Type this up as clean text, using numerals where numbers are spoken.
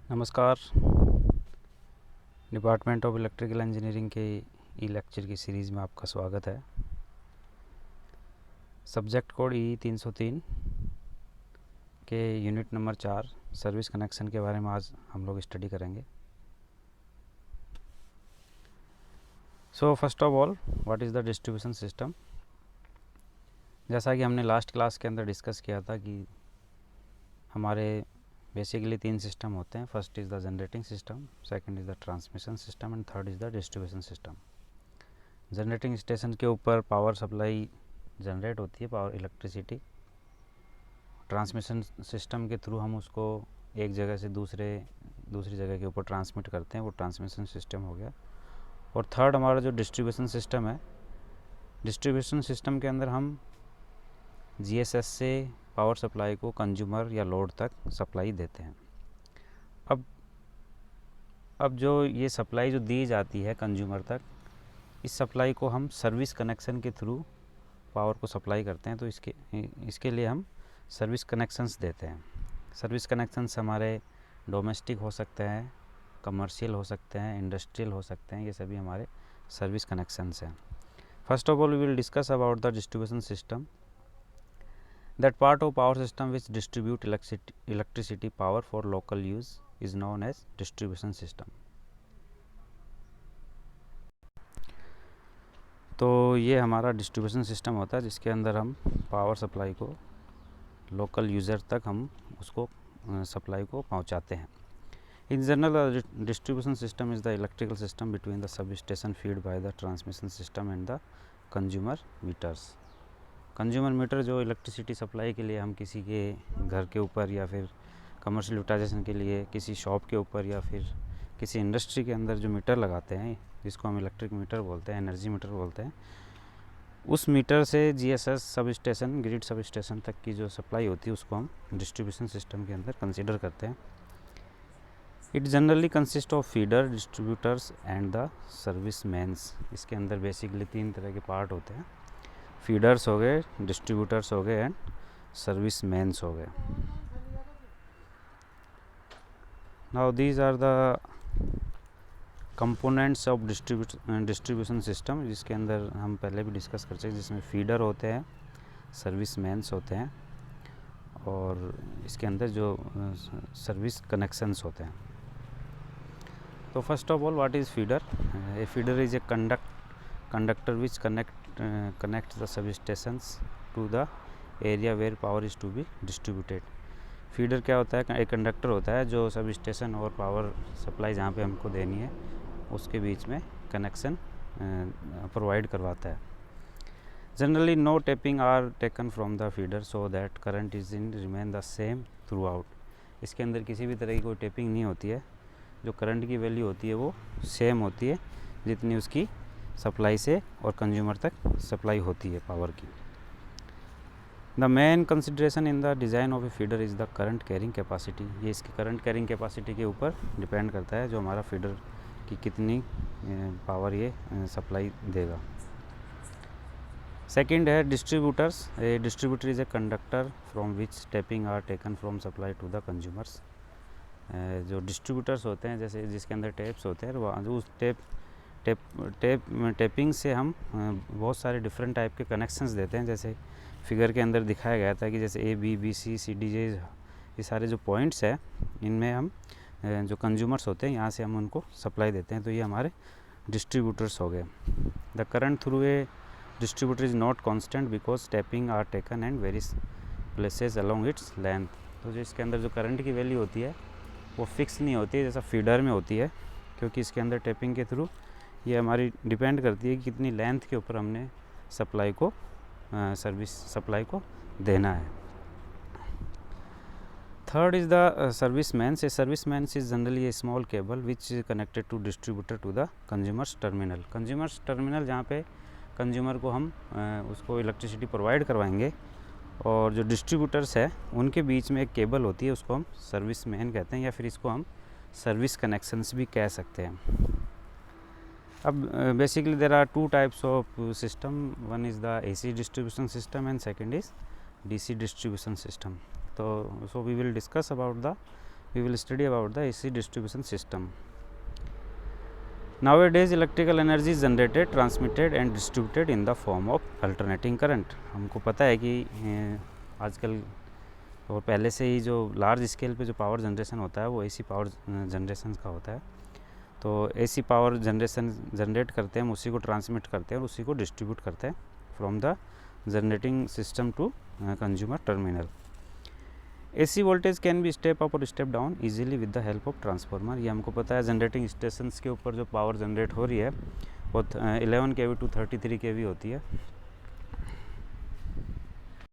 नमस्कार। Department of electrical engineering के ई lecture की सीरीज़ में आपका स्वागत है। सब्जेक्ट कोड E303 के यूनिट नंबर 4 सर्विस कनेक्शन के बारे में आज हम लोग स्टडी करेंगे। So first of all, what is the distribution system. जैसा कि हमने लास्ट क्लास के अंदर डिस्कस किया था कि हमारे बेसिकली 3 सिस्टम होते हैं। First is the generating system, second is the transmission system and third is the distribution system. Generating station के ऊपर पावर सप्लाई जनरेट होती है, पावर इलेक्ट्रिसिटी। ट्रांसमिशन सिस्टम के थ्रू हम उसको एक जगह से दूसरी जगह के ऊपर ट्रांसमिट करते हैं, वो ट्रांसमिशन सिस्टम हो गया। और थर्ड हमारा जो डिस्ट्रीब्यूशन सिस्टम है, डिस्ट्रीब्यूशन सिस्टम के अंदर हम जीएसएस से पावर सप्लाई को कंज्यूमर या लोड तक सप्लाई देते हैं। अब जो ये सप्लाई जो दी जाती है कंज्यूमर तक, इस सप्लाई को हम सर्विस कनेक्शन के थ्रू पावर को सप्लाई करते हैं। तो इसके लिए हम सर्विस कनेक्शंस देते हैं। सर्विस कनेक्शंस हमारे डोमेस्टिक हो सकते हैं, कमर्शियल हो सकते हैं, इंडस्ट्रियल हो सकते हैं। ये सभी हमारे सर्विस कनेक्शंस हैं। First of all we will discuss about the distribution system. That part of power system which distribute electricity power for local use is known as distribution system. तो ये हमारा डिस्ट्रीब्यूशन सिस्टम होता है जिसके अंदर हम power supply को local user तक हम उसको सप्लाई को पहुंचाते हैं। In general, distribution system is the electrical system between the sub station feed by the transmission system and the consumer meters. Consumer meter जो इलेक्ट्रिसिटी सप्लाई के लिए हम किसी के घर के ऊपर या फिर कमर्शियल यूटिलाइजेशन के लिए किसी शॉप के ऊपर या फिर किसी इंडस्ट्री के अंदर जो मीटर लगाते हैं, जिसको हम इलेक्ट्रिक मीटर बोलते हैं, एनर्जी मीटर बोलते हैं, उस मीटर से GSS sub station, grid sub station तक की जो सप्लाई होती है उसको हम डिस्ट्रीब्यूशन सिस्टम के अंदर कंसीडर करते हैं। It generally consist of feeder, distributors and the service mains. इसके अंदर बेसिकली 3 तरह के पार्ट होते हैं। फीडर्स हो गए, डिस्ट्रीब्यूटर्स हो गए एंड सर्विस मैन्स हो गए। Now these are the components of distribution system, जिसके अंदर हम पहले भी डिस्कस कर चुके, जिसमें फीडर होते हैं, सर्विस मैन्स होते हैं और इसके अंदर जो सर्विस कनेक्शंस होते हैं। तो first of all, what is feeder? A feeder is a conductor which connects the substations to the area where power is to be distributed. Feeder क्या होता है? एक कंडक्टर होता है जो सब स्टेशन और पावर सप्लाई जहाँ पे हमको देनी है उसके बीच में कनेक्शन प्रोवाइड करवाता है। Generally no tapping are taken from the feeder so that current is in remain the same throughout. इसके अंदर किसी भी तरह की कोई टेपिंग नहीं होती है। जो करंट की वैल्यू होती है वो सेम होती है जितनी उसकी सप्लाई से और कंज्यूमर तक सप्लाई होती है पावर की। The main consideration in the design of A feeder is the current carrying capacity. ये इसकी करंट कैरिंग कैपेसिटी के ऊपर डिपेंड करता है जो हमारा फीडर की कितनी पावर ये सप्लाई देगा। सेकंड है distributors. A distributor is a conductor from which tapping are taken from supply to the consumers. जो डिस्ट्रीब्यूटर्स होते हैं, जैसे जिसके अंदर टेप्स होते हैं, वहाँ जो उस टेपिंग से हम बहुत सारे डिफरेंट टाइप के कनेक्शंस देते हैं। जैसे फिगर के अंदर दिखाया गया था कि जैसे A, B, B, C, D, J, ये सारे जो पॉइंट्स हैं, इनमें हम जो कंज्यूमर्स होते हैं यहाँ से हम उनको सप्लाई देते हैं। तो ये हमारे डिस्ट्रीब्यूटर्स हो गए। The current through a distributor is not constant because tapping are taken and various places along its length. तो जो इसके अंदर जो करंट की वैल्यू होती है वो फिक्स नहीं होती है जैसा फीडर में होती है, क्योंकि इसके अंदर टेपिंग के थ्रू ये हमारी डिपेंड करती है कि कितनी लेंथ के ऊपर हमने सप्लाई को सर्विस सप्लाई को देना है। Third is the service mains. A service mains is generally a small cable which is connected to distributor to the consumers terminal. Consumers terminal जहाँ पे कंज्यूमर को हम उसको इलेक्ट्रिसिटी प्रोवाइड करवाएंगे और जो डिस्ट्रीब्यूटर्स है उनके बीच में एक केबल होती है, उसको हम सर्विस मैन कहते हैं या फिर इसको हम सर्विस कनेक्शंस भी कह सकते हैं। अब basically there are 2 types of system. One is the AC distribution system and second is DC distribution system. तो so we will discuss about the we will study about the AC distribution system. Nowadays electrical energy is generated, transmitted and distributed in the form of alternating current. हमको पता है कि आजकल और पहले से ही जो लार्ज स्केल पे जो पावर जनरेशन होता है वो एसी पावर जनरेशन का होता है. तो एसी पावर जनरेशन जनरेट करते हैं, हम उसी को ट्रांसमिट करते हैं और उसी को डिस्ट्रीब्यूट करते हैं from the generating system to consumer terminal. AC voltage can be step up और step down easily with the help of transformer. ये हमको पता है जनरेटिंग स्टेशंस के ऊपर जो पावर जनरेट हो रही है वो 11 kV टू 33 kV होती है.